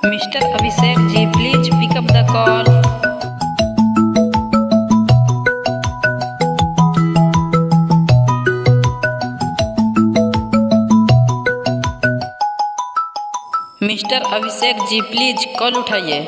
Mister Abhishek ji, please pick up the call. Mister Abhishek ji, please call उठाइए।